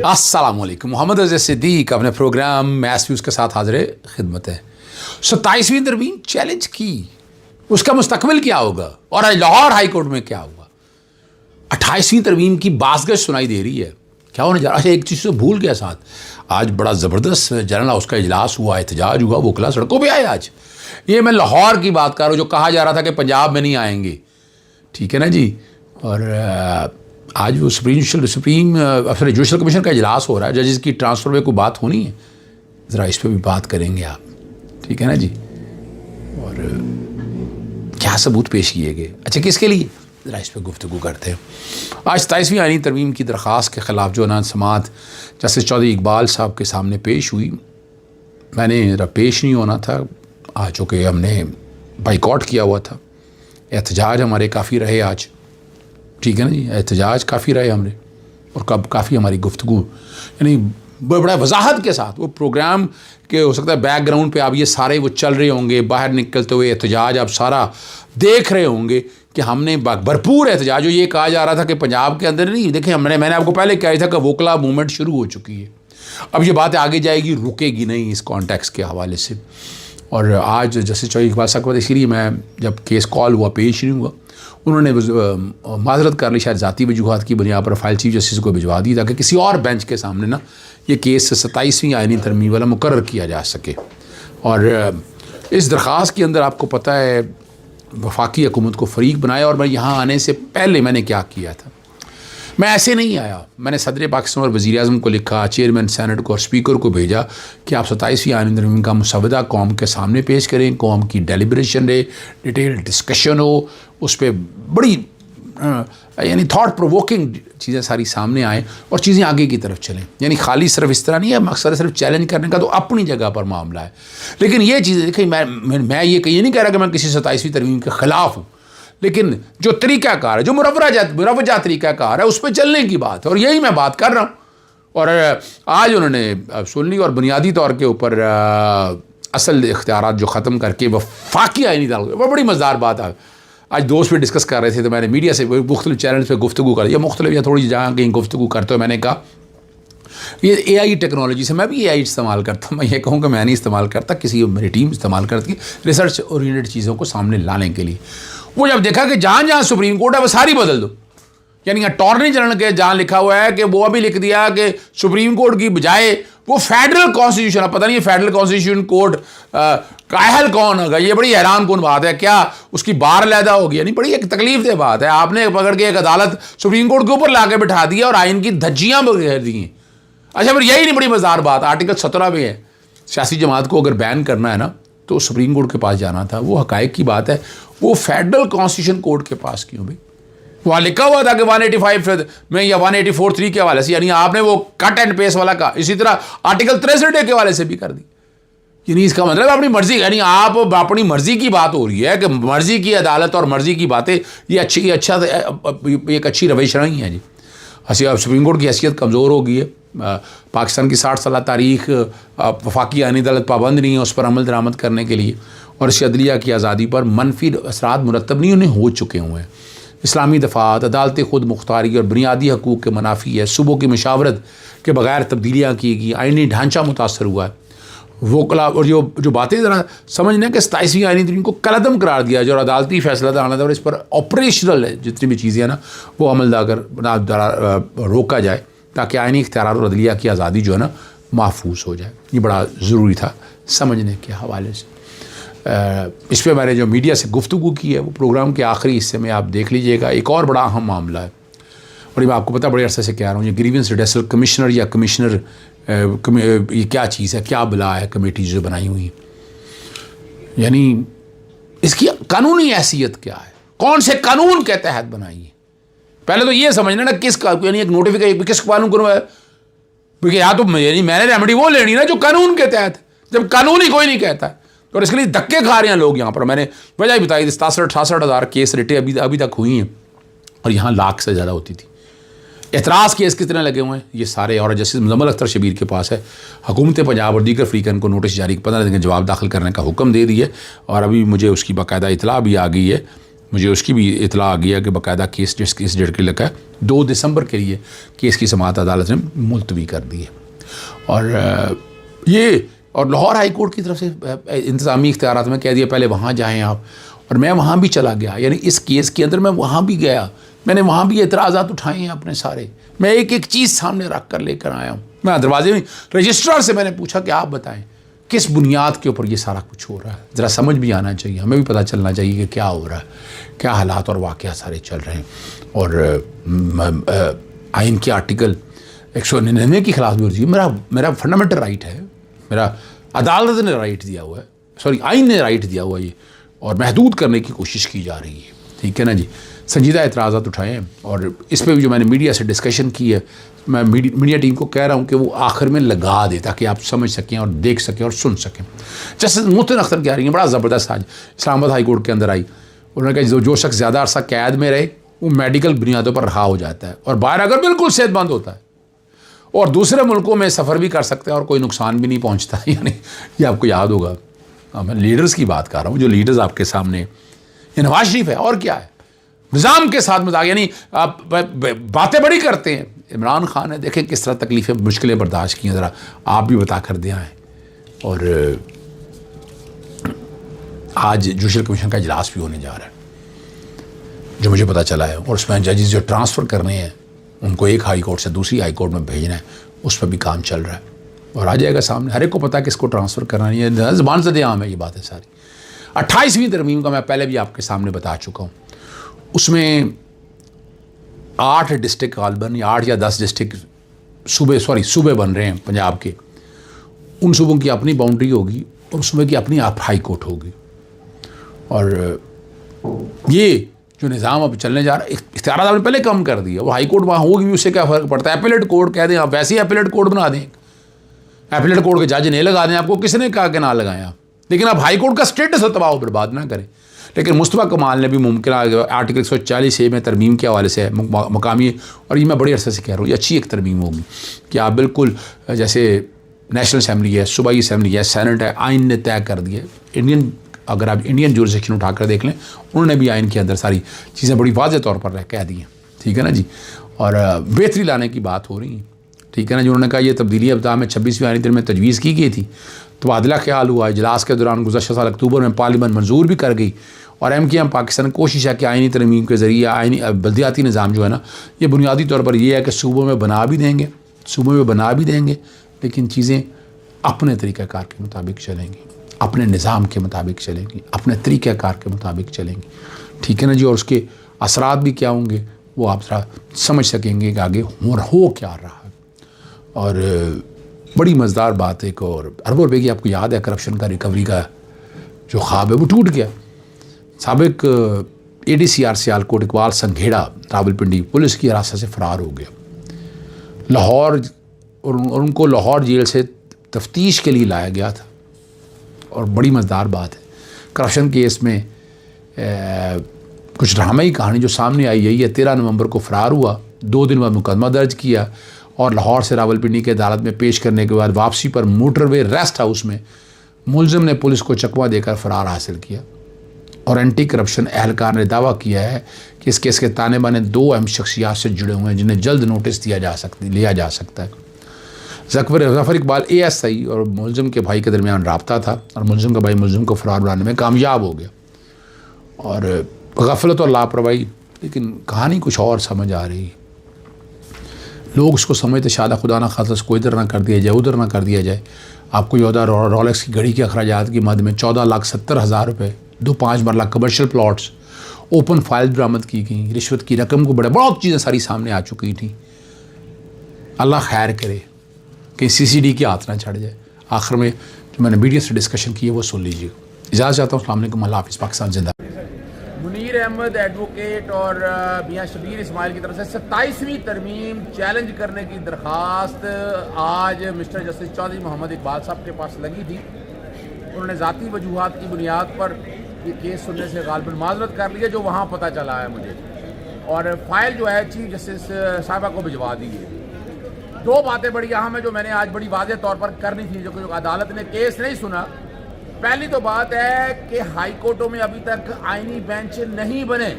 السلام علیکم. محمد عزیز صدیق اپنے پروگرام میس ویوز کے ساتھ حاضر خدمت ہے. 27ویں ترمیم چیلنج کی، اس کا مستقبل کیا ہوگا اور آج لاہور ہائی کورٹ میں کیا ہوا. 28ویں ترمیم کی بازگشت سنائی دے رہی ہے. کیا ہونے جا رہا ہے؟ ایک چیز سے بھول گیا ساتھ، آج بڑا زبردست جنرل ہاؤس کا اجلاس ہوا، احتجاج ہوا، وکلا سڑکوں پہ آئے. آج یہ میں لاہور کی بات کر رہا ہوں، جو کہا جا رہا تھا کہ پنجاب میں نہیں آئیں گے، ٹھیک ہے نا جی. اور آج وہ جوڈیشل کمیشن کا اجلاس ہو رہا ہے، ججز کی ٹرانسفر میں کوئی بات ہونی ہے، ذرا اس پہ بھی بات کریں گے آپ، ٹھیک ہے نا جی. اور کیا ثبوت پیش کیے گئے، اچھا کس کے لیے، ذرا اس پہ گفتگو کرتے ہیں. آج 27ویں آئینی ترمیم کی درخواست کے خلاف جو سماعت جسٹس چودھری اقبال صاحب کے سامنے پیش ہوئی، میں نے ذرا پیش نہیں ہونا تھا چونکہ ہم نے بائیکاٹ کیا ہوا تھا. احتجاج ہمارے کافی رہے آج، ٹھیک ہے نا جی، احتجاج کافی رہے ہم نے، اور کافی ہماری گفتگو یعنی بڑا وضاحت کے ساتھ وہ پروگرام کہ ہو سکتا ہے بیک گراؤنڈ پہ آپ یہ سارے وہ چل رہے ہوں گے، باہر نکلتے ہوئے احتجاج آپ سارا دیکھ رہے ہوں گے کہ ہم نے بھرپور احتجاج. جو یہ کہا جا رہا تھا کہ پنجاب کے اندر نہیں، دیکھیں میں نے آپ کو پہلے کہا تھا کہ وکلا موومنٹ شروع ہو چکی ہے. اب یہ بات آگے جائے گی، رکے گی نہیں اس کانٹیکس کے حوالے سے. اور آج جسٹس چودھری اقبال صاحب کے بعد اسی لیے میں جب کیس کال ہوا پیش نہیں ہوا، انہوں نے معذرت کر لی، شاید ذاتی وجوہات کی بنیاد پر فائل چیف جسٹس کو بھجوا دی تاکہ کسی اور بینچ کے سامنے نا یہ کیس 27ویں آئینی ترمیم والا مقرر کیا جا سکے. اور اس درخواست کے اندر آپ کو پتہ ہے وفاقی حکومت کو فریق بنایا. اور میں یہاں آنے سے پہلے میں نے کیا کیا تھا، میں ایسے نہیں آیا، میں نے صدر پاکستان اور وزیر اعظم کو لکھا، چیئرمین سینٹ کو اور اسپیکر کو بھیجا کہ آپ 27ویں آئینی ترمیم کا مسودہ قوم کے سامنے پیش کریں، قوم کی ڈیلیبریشن رہے، ڈیٹیل ڈسکشن ہو، اس پہ بڑی یعنی تھاٹ پرووکنگ چیزیں ساری سامنے آئیں اور چیزیں آگے کی طرف چلیں. یعنی خالی صرف اس طرح نہیں ہے، مقصد صرف چیلنج کرنے کا تو اپنی جگہ پر معاملہ ہے، لیکن یہ چیزیں دیکھیں میں یہ نہیں کہہ رہا کہ میں کسی 27ویں ترمیم کے خلاف ہوں، لیکن جو طریقہ کار ہے، جو مروجہ طریقہ کار ہے، اس پہ چلنے کی بات ہے، اور یہی میں بات کر رہا ہوں. اور آج انہوں نے سن لی اور بنیادی طور کے اوپر اصل اختیارات جو ختم کر کے وفاقی آئینی تعلق، وہ بڑی مزدار بات ہے. آج دوست بھی ڈسکس کر رہے تھے تو میں نے میڈیا سے مختلف چینلز پہ گفتگو کر یا مختلف یا تھوڑی جہاں کہیں گفتگو کرتے ہوئے میں نے کہا یہ اے آئی ٹیکنالوجی سے، میں بھی اے آئی استعمال کرتا ہوں، میں یہ کہوں کہ میں نہیں استعمال کرتا، کسی میری ٹیم استعمال کرتی ہے ریسرچ اورینٹڈ چیزوں کو سامنے لانے کے لیے. وہ جب دیکھا کہ جہاں سپریم کورٹ ہے وہ ساری بدل دو، یعنی اٹارنی جنرل کے جہاں لکھا ہوا ہے کہ وہ ابھی لکھ دیا کہ سپریم کورٹ کی بجائے وہ فیڈرل کانسٹیٹیوشن ہے. پتہ نہیں فیڈرل کانسٹیٹیوشن کورٹ قائل کون ہوگا، یہ بڑی حیران کن بات ہے. کیا اس کی بار علیحدہ ہوگی؟ یعنی بڑی ایک تکلیف دہ بات ہے. آپ نے پکڑ کے ایک عدالت سپریم کورٹ کے اوپر لا کے بٹھا دیا اور آئین کی دھجیاں بغیر دی ہیں. اچھا پھر یہی نہیں بڑی مزدار بات، آرٹیکل 17 میں ہے سیاسی جماعت کو اگر بین کرنا ہے نا تو سپریم کورٹ کے پاس جانا تھا. وہ حقائق کی بات ہے، وہ فیڈرل کانسٹیٹیوشن کورٹ کے پاس کیوں بھائی؟ وہاں لکھا ہوا تھا کہ 185 میں یا 184(3) کے حوالے سے، یعنی آپ نے وہ کٹ اینڈ پیس والا کہا. اسی طرح آرٹیکل 63 کے حوالے سے بھی کر دی. یعنی اس کا مطلب اپنی مرضی، یعنی آپ اپنی مرضی کی بات ہو رہی ہے کہ مرضی کی عدالت اور مرضی کی باتیں، یہ ایک اچھی روش نہیں ہے جی. سپریم کورٹ کی حیثیت کمزور ہو گئی ہے. پاکستان کی 60 سالہ تاریخ وفاقی آئینی عدالت پابند نہیں ہے اس پر عمل درآمد کرنے کے لیے، اور اس عدلیہ کی آزادی پر منفی اثرات مرتب نہیں انہیں ہو چکے ہوئے ہیں. اسلامی دفعات، عدالت خود مختاری اور بنیادی حقوق کے منافی ہے. صوبوں کی مشاورت کے بغیر تبدیلیاں کی گئی، آئینی ڈھانچہ متاثر ہوا ہے. وکلا اور جو باتیں ذرا سمجھنے کہ 27ویں آئینی ترمیم کو کلعدم قرار دیا جو عدالتی فیصلہ آنا تھا، اور اس پر آپریشنل ہے جتنی بھی چیزیں ہیں نا وہ عمل روکا جائے تاکہ آئینی اختیارات اور عدلیہ کی آزادی جو ہے نا محفوظ ہو جائے. یہ بڑا ضروری تھا سمجھنے کے حوالے سے. اس پہ میں نے جو میڈیا سے گفتگو کی ہے وہ پروگرام کے آخری حصے میں آپ دیکھ لیجئے گا. ایک اور بڑا اہم معاملہ ہے، اور یہ میں آپ کو پتہ بڑے عرصے سے کہہ رہا ہوں، یہ گریونس ریڈیسل کمشنر یا کمشنر یہ کیا چیز ہے، کیا بلا ہے کمیٹی جو بنائی ہوئی، یعنی اس کی قانونی حیثیت کیا ہے، کون سے قانون کے تحت بنائی ہے. پہلے تو یہ سمجھنا نا کس کا، یعنی ایک نوٹیفیکیشن کس قانون کو ہے، کیونکہ یا تو یعنی میں نے ریمیڈی وہ لینی نا جو قانون کے تحت، جب قانون ہی کوئی نہیں کہتا ہے. اور اس کے لیے دھکے کھا رہے ہیں لوگ. یہاں پر میں نے وجہ ہی بتائی تھی، 67-68 ہزار کیس ریٹیں ابھی تک ہوئی ہیں، اور یہاں لاکھ سے زیادہ ہوتی تھی. اعتراض کیس کتنے لگے ہوئے ہیں یہ سارے، اور جسٹس مزمل اختر شبیر کے پاس ہے. حکومت پنجاب اور دیگر فریقین کو نوٹس جاری 15 دن کے جواب داخل کرنے کا حکم دے دیے، اور ابھی مجھے اس کی باقاعدہ اطلاع بھی آ گئی ہے مجھے اس کی بھی اطلاع آ گیا کہ باقاعدہ کیس جس کیس ڈیٹ کے لگا ہے 2 دسمبر کے لیے کیس کی سماعت عدالت نے ملتوی کر دی ہے. اور لاہور ہائی کورٹ کی طرف سے انتظامی اختیارات میں کہہ دیا پہلے وہاں جائیں آپ, اور میں وہاں بھی چلا گیا. یعنی اس کیس کے اندر میں وہاں بھی گیا, میں نے وہاں بھی اعتراضات اٹھائے ہیں اپنے سارے, میں ایک ایک چیز سامنے رکھ کر لے کر آیا ہوں. میں دروازے میں رجسٹرار سے میں نے پوچھا کہ آپ بتائیں کس بنیاد کے اوپر یہ سارا کچھ ہو رہا ہے, ذرا سمجھ بھی آنا چاہیے, ہمیں بھی پتہ چلنا چاہیے کہ کیا ہو رہا ہے, کیا حالات اور واقعات سارے چل رہے ہیں. اور آئین کے آرٹیکل 199 کی خلاف ورزی میرا فنڈامنٹل رائٹ ہے, میرا عدالت نے رائٹ دیا ہوا ہے, سوری آئین نے رائٹ دیا ہوا ہے یہ, اور محدود کرنے کی کوشش کی جا رہی ہے. ٹھیک ہے نا جی, سنجیدہ اعتراضات اٹھائے ہیں. اور اس پہ بھی جو میں نے میڈیا سے ڈسکشن کی ہے, میں میڈیا ٹیم کو کہہ رہا ہوں کہ وہ آخر میں لگا دے تاکہ آپ سمجھ سکیں اور دیکھ سکیں اور سن سکیں. جسٹس متن اختر کہہ رہی ہیں, بڑا زبردست آج اسلام آباد ہائی کورٹ کے اندر آئی, انہوں نے کہا جو شخص زیادہ عرصہ قید میں رہے وہ میڈیکل بنیادوں پر رہا ہو جاتا ہے, اور باہر اگر بالکل صحت مند ہوتا ہے اور دوسرے ملکوں میں سفر بھی کر سکتے ہیں اور کوئی نقصان بھی نہیں پہنچتا. یعنی یہ آپ کو یاد ہوگا, میں لیڈرز کی بات کر رہا ہوں, جو لیڈرز آپ کے سامنے, یہ نواز شریف ہے اور کیا ہے, نظام کے ساتھ مذاق, یعنی آپ باتیں بڑی کرتے ہیں. عمران خان ہے, دیکھیں کس طرح تکلیفیں مشکلیں برداشت کی ہیں, ذرا آپ بھی بتا کر دیں آئیں. اور آج جوڈیشل کمیشن کا اجلاس بھی ہونے جا رہا ہے جو مجھے پتہ چلا ہے, اور اس میں ججز جو ٹرانسفر کرنے ہیں ان کو ایک ہائی کورٹ سے دوسری ہائی کورٹ میں بھیجنا ہے, اس پہ بھی کام چل رہا ہے اور آ جائے گا سامنے. ہر ایک کو پتہ ہے کس کو ٹرانسفر کرنا ہے, یہ زبان زدِ عام ہے یہ بات ہے ساری. 28ویں ترمیم کا میں پہلے بھی آپ کے سامنے بتا چکا ہوں, اس میں 8 ڈسٹرکٹ غالباً یا 8 یا 10 ڈسٹرکٹ صوبے بن رہے ہیں پنجاب کے. ان صوبوں کی اپنی باؤنڈری ہوگی اور صوبے کی اپنی ہائی کورٹ ہوگی. اور یہ جو نظام اب چلنے جا رہا ہے, اختیارات آپ نے پہلے کم کر دیا. وہ ہائی کورٹ وہاں ہوگی, اس سے کیا فرق پڑتا ہے, اپیلیٹ کورٹ کہہ دیں آپ, ویسے ہی اپیلیٹ کورٹ بنا دیں, اپیلیٹ کورٹ کے جج نہیں لگا دیں, آپ کو کس نے کہا کہ نہ لگائیں آپ, لیکن آپ ہائی کورٹ کا اسٹیٹس تباہ و برباد نہ کریں. لیکن مصطفیٰ کمال نے بھی ممکنہ آرٹیکل 140A میں ترمیم کے حوالے سے مقامی, اور یہ میں بڑے عرصے سے کہہ رہا ہوں, یہ اچھی ایک ترمیم ہوگی کہ آپ بالکل جیسے نیشنل اسمبلی ہے, صوبائی اسمبلی ہے, سینٹ ہے, آئین نے طے کر دیا. اگر آپ انڈین جورسڈکشن اٹھا کر دیکھ لیں, انہوں نے بھی آئین کے اندر ساری چیزیں بڑی واضح طور پر کہہ دی ہیں. ٹھیک ہے نا جی, اور بہتری لانے کی بات ہو رہی ہے. ٹھیک ہے نا جی, انہوں نے کہا یہ تبدیلی ابتدا میں 26ویں آئینی ترمیم میں تجویز کی گئی تھی, تبادلہ خیال ہوا. اجلاس کے دوران گزشتہ سال اکتوبر میں پارلیمنٹ منظور بھی کر گئی, اور MKM پاکستان کوشش ہے کہ آئینی ترمیم کے ذریعے آئینی بلدیاتی نظام جو ہے نا, یہ بنیادی طور پر یہ ہے کہ صوبوں میں بنا بھی دیں گے, لیکن چیزیں اپنے طریقہ کار کے مطابق چلیں گی, اپنے نظام کے مطابق چلیں گی, اپنے طریقہ کار کے مطابق چلیں گی. ٹھیک ہے نا جی, اور اس کے اثرات بھی کیا ہوں گے وہ آپ ذرا سمجھ سکیں گے کہ آگے ہو کیا رہا ہے. اور بڑی مزیدار بات ایک اور, اربوں روپے کی آپ کو یاد ہے کرپشن کا ریکوری کا جو خواب ہے وہ ٹوٹ گیا. سابق ADCR سیالکوٹ اقبال سنگھیڑا راولپنڈی پولیس کی حراست سے فرار ہو گیا لاہور, اور ان کو لاہور جیل سے تفتیش کے لیے لایا گیا تھا. اور بڑی مزیدار بات ہے, کرپشن کیس میں کچھ ڈرامائی کہانی جو سامنے آئی یہی ہے. 13 نومبر کو فرار ہوا, 2 دن بعد مقدمہ درج کیا, اور لاہور سے راولپنڈی کے عدالت میں پیش کرنے کے بعد واپسی پر موٹر وے ریسٹ ہاؤس میں ملزم نے پولیس کو چکمہ دے کر فرار حاصل کیا. اور اینٹی کرپشن اہلکار نے دعویٰ کیا ہے کہ اس کیس کے تانے بانے 2 اہم شخصیات سے جڑے ہوئے ہیں جنہیں جلد نوٹس لیا جا سکتا ہے. ظفر اقبال ASI اور ملزم کے بھائی کے درمیان رابطہ تھا, اور ملزم کا بھائی ملزم کو فرار بنانے میں کامیاب ہو گیا. اور غفلت اور لاپرواہی, لیکن کہانی کچھ اور سمجھ آ رہی ہے. لوگ اس کو سمجھتے شاید خدا نہ خاصہ اس کو ادھر نہ کر دیا جائے, ادھر نہ کر دیا جائے. آپ کو یاد ہے رولیکس کی گھڑی کے اخراجات کی مد میں 14,70,000 روپے, 2 5 مرلہ کمرشل پلاٹس, اوپن فائل برآمد کی گئیں, رشوت کی رقم کو بہت چیزیں ساری سامنے آ چکی تھیں. اللہ خیر کرے کہ CCD کی ہاتھ نہ چڑھ جائے. آخر میں جو میں نے میڈیا سے ڈسکشن کی ہے وہ سن لیجیے. اجازت چاہتا ہوں. السلام علیکم, اللہ حافظ, پاکستان زندہ. منیر احمد ایڈوکیٹ اور میاں شبیر اسماعیل کی طرف سے 27ویں ترمیم چیلنج کرنے کی درخواست آج مسٹر جسٹس چودھری محمد اقبال صاحب کے پاس لگی تھی. انہوں نے ذاتی وجوہات کی بنیاد پر یہ کیس سننے سے غالباً معذرت کر لی ہے, جو وہاں پتہ چلا ہے مجھے, اور فائل جو ہے چیف جسٹس صاحبہ کو بھجوا دی ہے. 2 باتیں بڑی اہم ہیں جو میں نے آج بڑی واضح طور پر کرنی تھی. جو عدالت نے کیس نہیں سنا, پہلی تو بات ہے کہ ہائی کورٹوں میں ابھی تک آئینی بینچ نہیں بنے.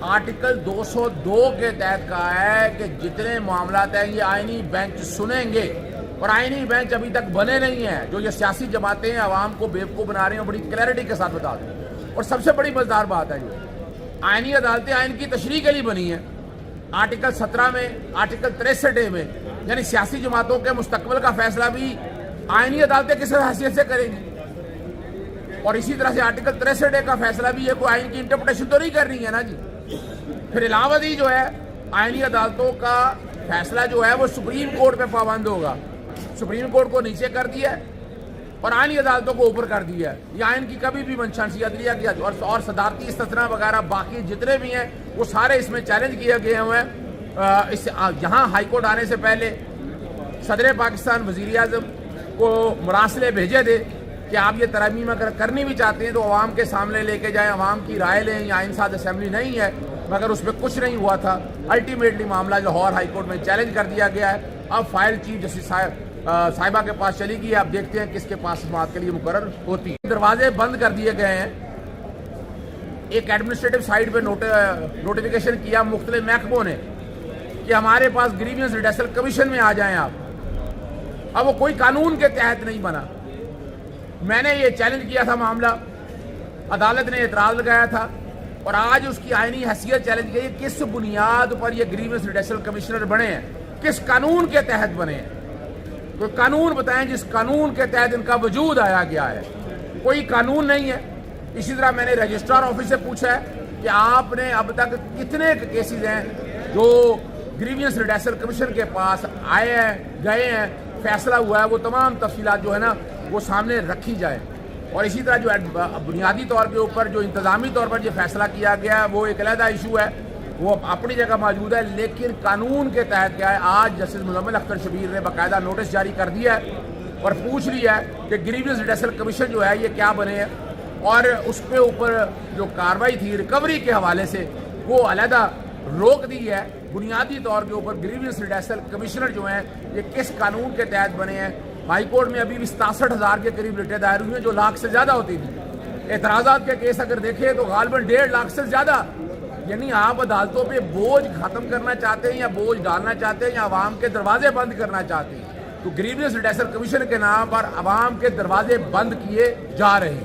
آرٹیکل 202 کے تحت کہا ہے کہ جتنے معاملات ہیں یہ آئینی بینچ سنیں گے, اور آئینی بینچ ابھی تک بنے نہیں ہیں. جو یہ سیاسی جماعتیں ہیں عوام کو بیوقوف بنا رہی ہیں, بڑی کلیئرٹی کے ساتھ بتا دیں. اور سب سے بڑی مزیدار بات ہے یہ آئینی عدالتیں آئین کی تشریح کے لیے بنی ہیں. آرٹیکل 17 میں, آرٹیکل 63 میں, یعنی سیاسی جماعتوں کے مستقبل کا فیصلہ بھی آئینی عدالتیں کس حیثیت سے کریں گی. اور اسی طرح سے آرٹیکل 63 کا فیصلہ بھی یہ کوئی آئین کی انٹرپریٹیشن تو نہیں کر رہی ہے نا جی. پھر علاوہ ازیں جو ہے آئینی عدالتوں کا فیصلہ جو ہے وہ سپریم کورٹ پہ پابند ہوگا. سپریم کورٹ کو نیچے کر دیا ہے اور آئینی عدالتوں کو اوپر کر دیا ہے. یہ آئین کی کبھی بھی منشانسی عدلیہ کیا, اور صدارتی استثناء وغیرہ باقی جتنے بھی ہیں وہ سارے اس میں چیلنج کیے گئے ہوئے ہیں. یہاں ہائی کورٹ آنے سے پہلے صدر پاکستان وزیر اعظم کو مراسلے بھیجے تھے کہ آپ یہ ترمیم اگر کرنی بھی چاہتے ہیں تو عوام کے سامنے لے کے جائیں, عوام کی رائے لیں. یہ آئین ساز اسمبلی نہیں ہے, مگر اس پہ کچھ نہیں ہوا تھا. الٹیمیٹلی معاملہ لاہور ہائی کورٹ میں چیلنج کر دیا گیا ہے. اب فائل چیف جسٹس صاحبہ کے پاس چلی گئی ہے. اب دیکھتے ہیں کس کے پاس سماعت کے لیے مقرر ہوتی ہے. دروازے بند کر دیے گئے ہیں. ایک ایڈمنسٹریٹو سائٹ پہ نوٹیفیکیشن کیا مختلف محکموں نے کہ ہمارے پاس گریوینس ریڈیسل کمیشن میں آ جائیں آپ. اب وہ کوئی قانون کے تحت نہیں بنا. میں نے یہ چیلنج کیا تھا معاملہ, عدالت نے اعتراض لگایا تھا, اور آج اس کی آئینی حیثیت چیلنج گئی. کس بنیاد پر یہ گریوینس ریڈیسل کمشنر بنے ہیں, کس قانون کے تحت بنے ہیں؟ کوئی قانون بتائیں جس قانون کے تحت ان کا وجود آیا گیا ہے. کوئی قانون نہیں ہے. اسی طرح میں نے رجسٹرار آفس سے پوچھا ہے کہ آپ نے اب تک کتنے کیسز ہیں جو گریوینس ریڈیسل کمیشن کے پاس آئے ہیں, گئے ہیں, فیصلہ ہوا ہے, وہ تمام تفصیلات جو ہے نا وہ سامنے رکھی جائے. اور اسی طرح جو بنیادی طور کے اوپر جو انتظامی طور پر یہ فیصلہ کیا گیا ہے وہ ایک علیحدہ ایشو ہے, وہ اپنی جگہ موجود ہے. لیکن قانون کے تحت کیا ہے, آج جسٹس مزمل اختر شبیر نے باقاعدہ نوٹس جاری کر دیا ہے اور پوچھ لیا ہے کہ گریوینس ریڈیسل کمیشن جو ہے یہ کیا بنے ہیں, اور اس کے اوپر جو کارروائی تھی ریکوری کے حوالے سے وہ علیحدہ روک دی ہے. بنیادی طور کے اوپر گریوینس ریڈیسل کمشنر جو ہیں یہ کس قانون کے تحت بنے ہیں. ہائی کورٹ میں ابھی بھی 67,000 کے قریب ریٹیں دائر ہوئی ہیں جو لاکھ سے زیادہ ہوتی تھی. اعتراضات کے کیس اگر دیکھیں تو غالباً 1.5 لاکھ سے زیادہ. یعنی آپ عدالتوں پہ بوجھ ختم کرنا چاہتے ہیں یا بوجھ ڈالنا چاہتے ہیں یا عوام کے دروازے بند کرنا چاہتے ہیں, تو گریوینس ریڈیسل کمیشن کے نام پر عوام کے دروازے بند کیے جا رہے ہیں.